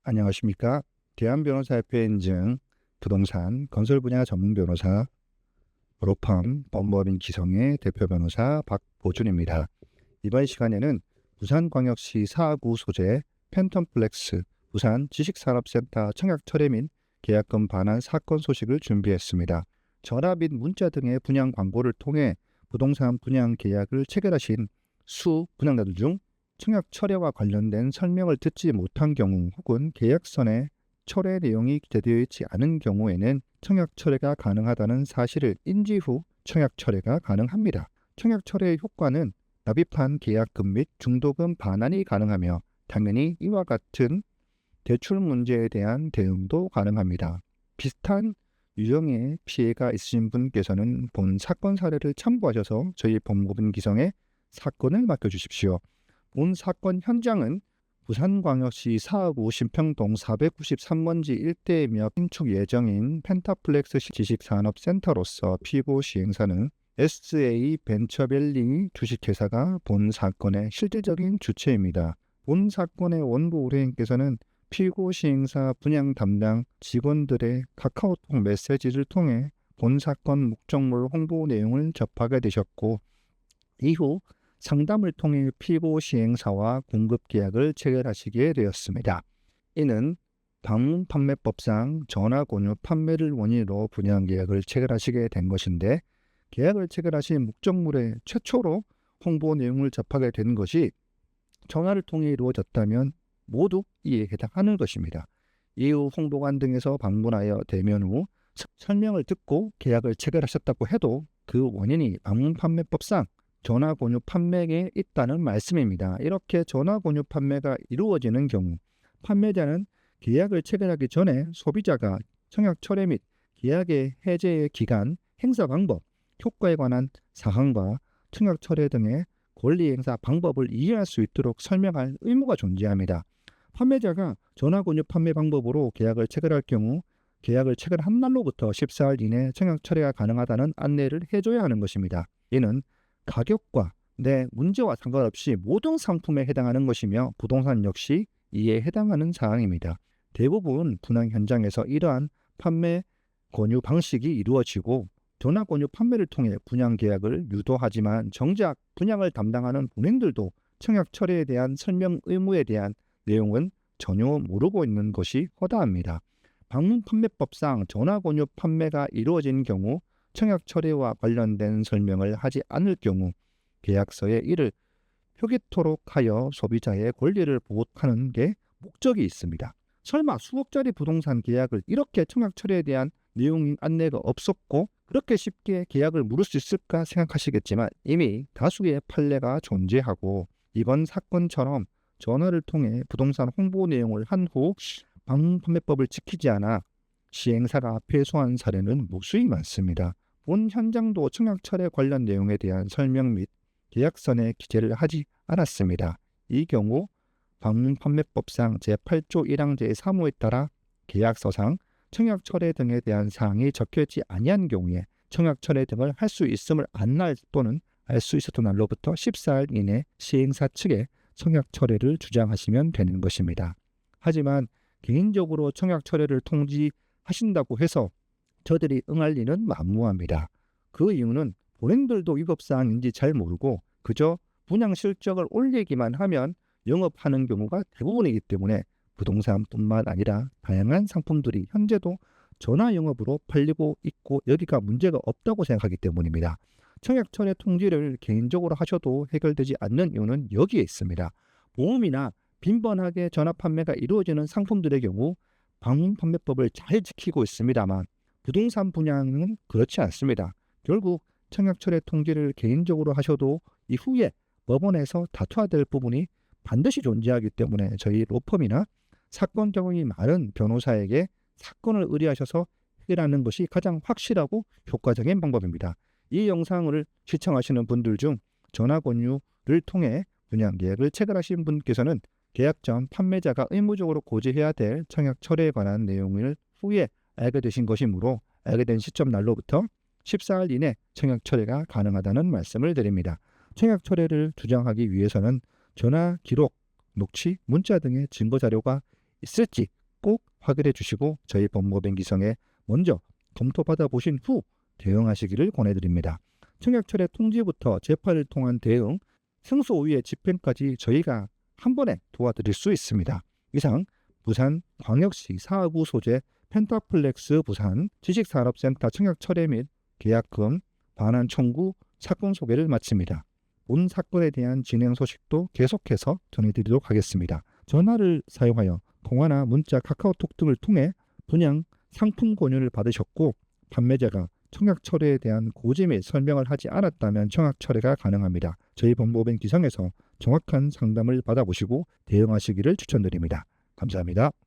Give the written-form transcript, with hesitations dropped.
안녕하십니까. 대한변호사협회 인증 부동산 건설 분야 전문 변호사 로펌 법무법인 기성의 대표 변호사 박보준입니다. 이번 시간에는 부산광역시 사구 소재 팬텀플렉스 부산 지식산업센터 청약 철회 및 계약금 반환 사건 소식을 준비했습니다. 전화 및 문자 등의 분양 광고를 통해 부동산 분양 계약을 체결하신 수 분양자들 중 청약 철회와 관련된 설명을 듣지 못한 경우 혹은 계약서에 철회 내용이 기재되어 있지 않은 경우에는 청약 철회가 가능하다는 사실을 인지 후 청약 철회가 가능합니다. 청약 철회의 효과는 납입한 계약금 및 중도금 반환이 가능하며 당연히 이와 같은 대출 문제에 대한 대응도 가능합니다. 비슷한 유형의 피해가 있으신 분께서는 본 사건 사례를 참고하셔서 저희 법무법인 기성에 사건을 맡겨주십시오. 본 사건 현장은 부산광역시 사하구 신평동 493번지 일대이며 신축 예정인 펜타플렉스 지식산업센터로서 피고 시행사는 SA벤처밸리 주식회사가 본 사건의 실질적인 주체입니다. 본 사건의 원고 의뢰인께서는 피고 시행사 분양 담당 직원들의 카카오톡 메시지를 통해 본 사건 목적물 홍보 내용을 접하게 되셨고 이후 상담을 통해 피고 시행사와 공급 계약을 체결하시게 되었습니다. 이는 방문판매법상 전화권유 판매를 원인으로 분양 계약을 체결하시게 된 것인데 계약을 체결하신 목적물의 최초로 홍보 내용을 접하게 된 것이 전화를 통해 이루어졌다면 모두 이에 해당하는 것입니다. 이후 홍보관 등에서 방문하여 대면 후 설명을 듣고 계약을 체결하셨다고 해도 그 원인이 방문판매법상 전화권유 판매에 있다는 말씀입니다. 이렇게 전화권유 판매가 이루어지는 경우 판매자는 계약을 체결하기 전에 소비자가 청약 철회 및 계약의 해제의 기간, 행사 방법, 효과에 관한 사항과 청약 철회 등의 권리 행사 방법을 이해할 수 있도록 설명할 의무가 존재합니다. 판매자가 전화권유 판매 방법으로 계약을 체결할 경우 계약을 체결한 날로부터 14일 이내 청약 철회가 가능하다는 안내를 해줘야 하는 것입니다. 이는 가격과 내 문제와 상관없이 모든 상품에 해당하는 것이며 부동산 역시 이에 해당하는 사항입니다. 대부분 분양 현장에서 이러한 판매 권유 방식이 이루어지고 전화 권유 판매를 통해 분양 계약을 유도하지만 정작 분양을 담당하는 본인들도 청약 철회에 대한 설명 의무에 대한 내용은 전혀 모르고 있는 것이 허다합니다. 방문판매법상 전화 권유 판매가 이루어진 경우 청약 철회와 관련된 설명을 하지 않을 경우 계약서에 이를 표기토록 하여 소비자의 권리를 보호하는 게 목적이 있습니다. 설마 수억짜리 부동산 계약을 이렇게 청약 철회에 대한 내용 안내가 없었고 그렇게 쉽게 계약을 물을 수 있을까 생각하시겠지만 이미 다수의 판례가 존재하고 이번 사건처럼 전화를 통해 부동산 홍보 내용을 한 후 방문판매법을 지키지 않아 시행사가 패소한 사례는 무수히 많습니다. 본 현장도 청약 철회 관련 내용에 대한 설명 및 계약서에 기재를 하지 않았습니다. 이 경우 방문판매법상 제8조 1항 제3호에 따라 계약서상 청약 철회 등에 대한 사항이 적혀있지 아니한 경우에 청약 철회 등을 할 수 있음을 안날 또는 알 수 있었던 날로부터 14일 이내 시행사 측에 청약 철회를 주장하시면 되는 것입니다. 하지만 개인적으로 청약 철회를 통지하신다고 해서 저들이 응할 리는 만무합니다. 그 이유는 본인들도 위법사항인지 잘 모르고 그저 분양 실적을 올리기만 하면 영업하는 경우가 대부분이기 때문에 부동산뿐만 아니라 다양한 상품들이 현재도 전화 영업으로 팔리고 있고 여기가 문제가 없다고 생각하기 때문입니다. 청약 철회 통지를 개인적으로 하셔도 해결되지 않는 이유는 여기에 있습니다. 보험이나 빈번하게 전화 판매가 이루어지는 상품들의 경우 방문판매법을 잘 지키고 있습니다만 부동산 분양은 그렇지 않습니다. 결국 청약 철회 통지를 개인적으로 하셔도 이후에 법원에서 다투어야 될 부분이 반드시 존재하기 때문에 저희 로펌이나 사건 경험이 많은 변호사에게 사건을 의뢰하셔서 해결하는 것이 가장 확실하고 효과적인 방법입니다. 이 영상을 시청하시는 분들 중 전화 권유를 통해 분양 계약을 체결하신 분께서는 계약 전 판매자가 의무적으로 고지해야 될 청약 철회에 관한 내용을 후에 알게 되신 것이므로 알게 된 시점 날로부터 14일 이내 청약 철회가 가능하다는 말씀을 드립니다. 청약 철회를 주장하기 위해서는 전화 기록, 녹취, 문자 등의 증거 자료가 있을지 확인해 주시고 저희 법무법인 기성에 먼저 검토받아 보신 후 대응하시기를 권해드립니다. 청약철회 통지부터 재판을 통한 대응, 승소 후의 집행까지 저희가 한 번에 도와드릴 수 있습니다. 이상 부산광역시 사하구 소재 펜타플렉스 부산 지식산업센터 청약철회 및 계약금 반환 청구 사건 소개를 마칩니다. 본 사건에 대한 진행 소식도 계속해서 전해드리도록 하겠습니다. 전화를 사용하여 통화나 문자, 카카오톡 등을 통해 분양 상품 권유를 받으셨고 판매자가 청약 철회에 대한 고지 및 설명을 하지 않았다면 청약 철회가 가능합니다. 저희 법무법인 기성에서 정확한 상담을 받아보시고 대응하시기를 추천드립니다. 감사합니다.